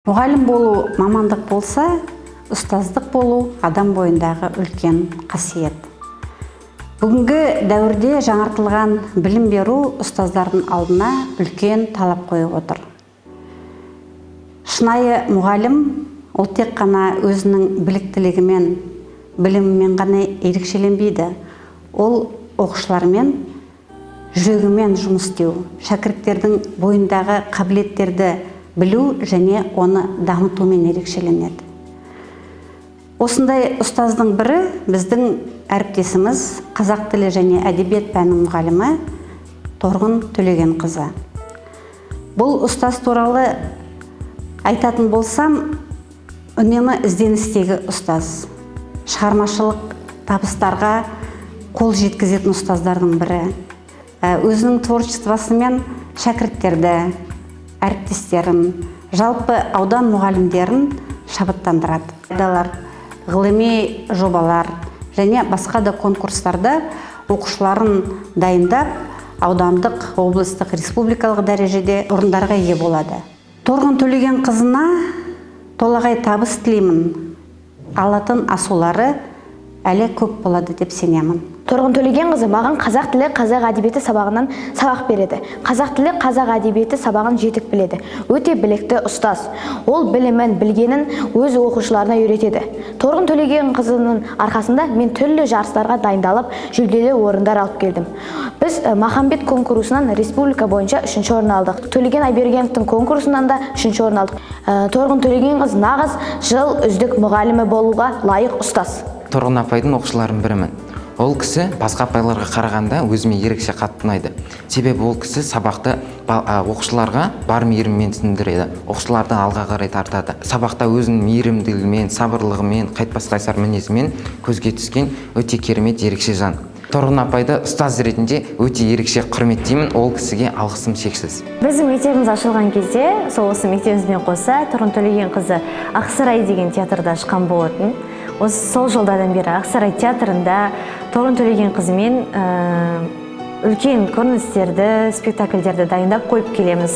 Мұғалім болу мамандық болса, ұстаздық болу адам бойындағы үлкен қасиет. Бүгінгі дәуірде жаңартылған білім беру ұстаздардың алдына үлкен талап қойып отыр. Шынайы мұғалім ол тек қана өзінің біліктілігімен, білімімен ғана ерекшеленбейді. Ол оқушылармен жүрегімен жұмыс істеу, шәкірттердің бойындағы қабілеттерді білу және оны дамытумен ерекшеленеді. Осындай ұстаздың бірі біздің әріптесіміз, қазақ тілі және әдебиет пәнінің мұғалімі Торғын Төлегенқызы. Бұл ұстаз туралы айтатын болсам, үнемі ізденістегі ұстаз, шығармашылық табыстарға қол жеткізетін ұстаздардың бірі. Өзінің творчествосымен шәкірттерді, әріптестерін, жалпы аудан мұғалімдерін шабыттандырады. Ғылыми жобалар және басқа да конкурстарда оқушыларын дайындап, аудандық, облыстық, республикалық дәрежеде орындарға ие болады. Торғын Төлегенқызына толағай табыс тілеймін. Алатын асулары әлі көп болады деп сенемін. Торғын Төлегенқызы маған қазақ тілі, қазақ әдебиеті сабағынан сабақ береді. Қазақ тілі, қазақ әдебиеті сабағын жетік біледі. Өте білікті ұстаз. Ол білімін, білгенін өз оқушыларына үйретеді. Торғын Төлегенқызының арқасында мен түрлі жарыстарға дайындалып, жүлделі орындар алып келдім. Біз Махамбет конкурсынан республика бойынша 3-ші орын алдық. Төлеген Айбергеновтың конкурсынан да 3-ші орын алдық. Торғын Төлегенқызы нағыз жыл үздік мұғалімі болуға лайық ұстаз. Торғын апайдың оқушыларының бірімін. Ол кісі басқа апайларға қарағанда өзіме ерекше қатты ұнайды. Себебі ол кісі сабақты оқушыларға бар мейіріммен түсіндіреді. Оқушыларды алға қарай тартады. Сабақта өзінің мейірімділігімен, сабырлығымен, қайтпас қайсар мінезімен көзге түскен өте керемет ерекше жан. Торғын апайды ұстаз ретінде өте ерекше құрметтеймін. Ол кісіге алғысым шексіз. Біздің мектебіміз ашылған кезде, осы мектебімізбен қоса Торғын Төлегенқызы Ақсарай деген театрда шыққан болатын. Сол жылдардан бері Ақсарай театрында Торғын Төлегенқызымен үлкен көріністерді, спектакльдерді дайындап қойып келеміз.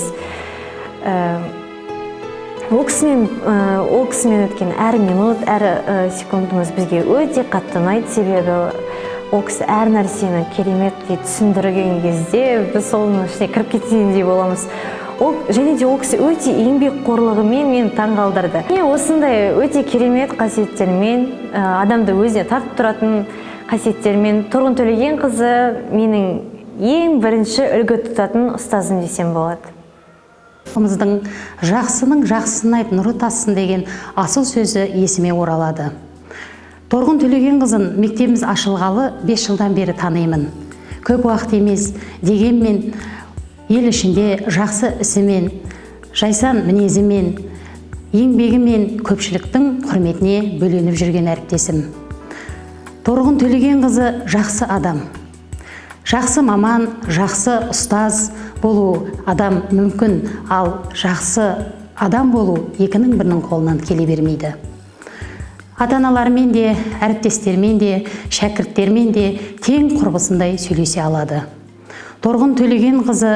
Ол кісімен өткен әр минут, әр секундымыз бізге өте қатты ұнайды, себебі ол кісі әр нәрсені керемет түсіндірген кезде біз соның ішіне кіріп кеткендей боламыз. Және де ол кісі өте еңбекқорлығымен мені таңғалдырды. Осындай өте керемет қасиеттермен, адамды өзіне тартып тұратын қасиеттермен Торғын Төлегенқызы менің ең бірінші үлгі тұтатын ұстазым десем болады. Біздің жақсының жақсысын айт, нұры тассын деген асыл сөзі есіме оралады. Торғын Төлегенқызын мектебіміз ашылғалы 5 жылдан бері танимын. Көп уақыт емес, дегенмен ел ішінде жақсы ісімен, жайсан мінезімен, еңбегімен көпшіліктің құрметіне бөленіп жүрген әріптесім. Торғын Төлегенқызы жақсы адам. Жақсы маман, жақсы ұстаз болу адам мүмкін, ал жақсы адам болу екінің бірінің қолынан келе бермейді. Ата-аналармен де, әріптестермен де, шәкірттермен де тең құрбысындай сөйлесе алады. Торғын Төлегенқызы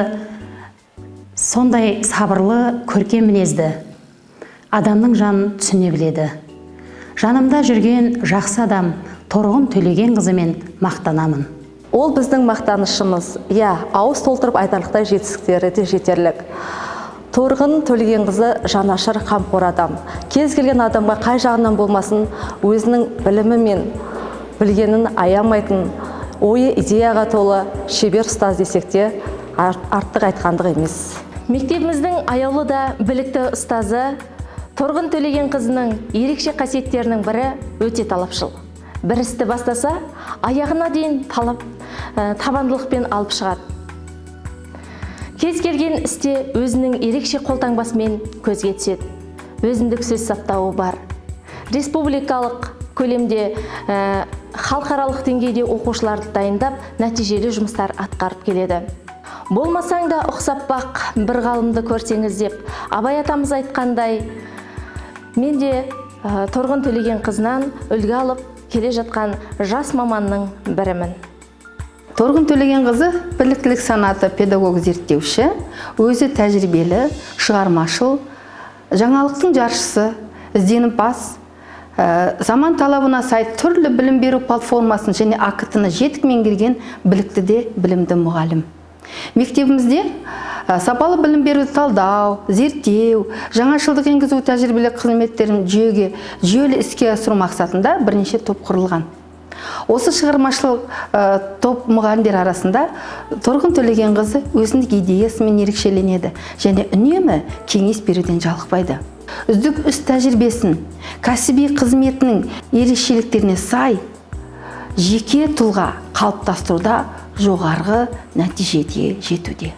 сондай сабырлы, көркем мінезді, адамның жанын түсіне біледі. Жанымда жүрген жақсы адам Торғын Төлегенқызымен мақтанамын. Ол біздің мақтанышымыз, ауыз толтырып айтарлықтай жетістіктері де жетерлік. Торғын Төлегенқызы жанашыр, қамқор адам. Кез келген адамға қай жағынан болмасын, өзінің білімі мен білгенін аямайтын, ойы идеяға толы шебер ұстаз десек те артық айтқандық емес. Мектебіміздің аяулы да білікті ұстазы Торғын Төлегенқызының ерекше қасиеттерінің бірі өте талапшыл. Бір істі бастаса, аяғына дейін табандылықпен алып шығады. Кез келген істе өзінің ерекше қолтаңбасымен көзге түседі. Өзіндік сөз саптауы бар. Республикалық көлемде, халықаралық деңгейде оқушыларды дайындап, нәтижелі жұмыстар атқарып келеді. Болмасаң да ұқсап бақ, бір ғалымды көрсеңіз деп, Абай атамыз айтқандай, мен де Торғын Төлегенқызынан үлгі алып келе жатқан жас маманның бірімін. Торғын Төлегенқызы біліктілік санаты педагог зерттеуші, өзі тәжірибелі, шығармашыл, жаңалықтың жаршысы, ізденімпаз, заман талабына сай түрлі білім беру платформасын және АКТ-ны жетік меңгерген білікті де білімді мұғалім. Мектебімізде сапалы білім беруді талдау, зерттеу, жаңашылдық енгізу тәжірибелік қызметтерін жүйелі іске асыру мақсатында бірнеше топ құрылған. Осы шығармашылық топ мұғалімдер арасында Торғын Төлегенқызы өзіндік идеясымен ерекшеленеді және үнемі кеңес беруден жалықпайды. Үздік іс тәжірибесін, кәсіби қызметінің ерекшеліктеріне сай жеке тұлға қалыптастыруда жоғарғы нәтижеге жетуде.